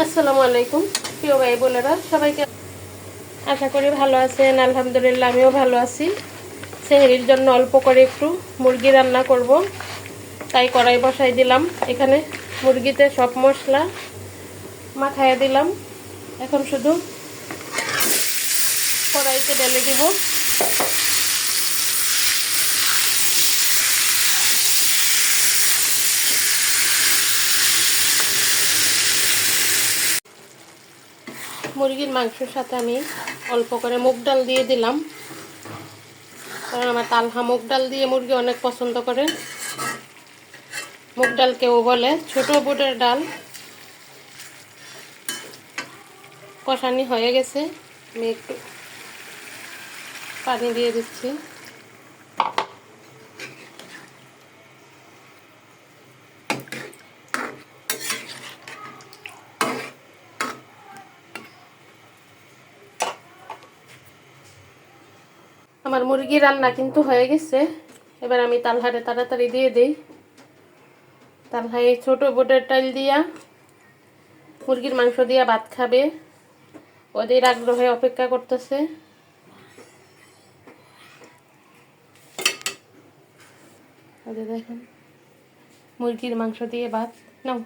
আসসালামু আলাইকুম প্রিয় ভাই বোনেরা, সবাইকে আশা করি ভালো আছেন। আলহামদুলিল্লাহ আমিও ভালো আছি। সেহরির জন্য অল্প করে একটু মুরগি রান্না করব, তাই কড়াই বসাই দিলাম। এখানে মুরগিতে সব মশলা মাখাইয়া দিলাম। এখন শুধু কড়াইতে ঢেলে দিব। মুরগির মাংসের সাথে আমি অল্প করে মুগ ডাল দিয়ে দিলাম, কারণ আমার তালহা মুগ ডাল দিয়ে মুরগি অনেক পছন্দ করে। মুগ ডাল কেউ বলে ছোট বুটের ডাল। কষানি হয়ে গেছে, আমি একটু পানি দিয়ে দিচ্ছি। আমার মুরগি রান্না কিন্তু হয়ে গেছে। এবার আমি তালহারে তাড়াতাড়ি দিয়ে দিই। তালহায় ছোট বুটের ডাল দিয়া মুরগির মাংস দিয়া ভাত খাবে, ওদের আগ্রহে অপেক্ষা করতেছে। ওদের দেখেন মুরগির মাংস দিয়ে ভাত। নাও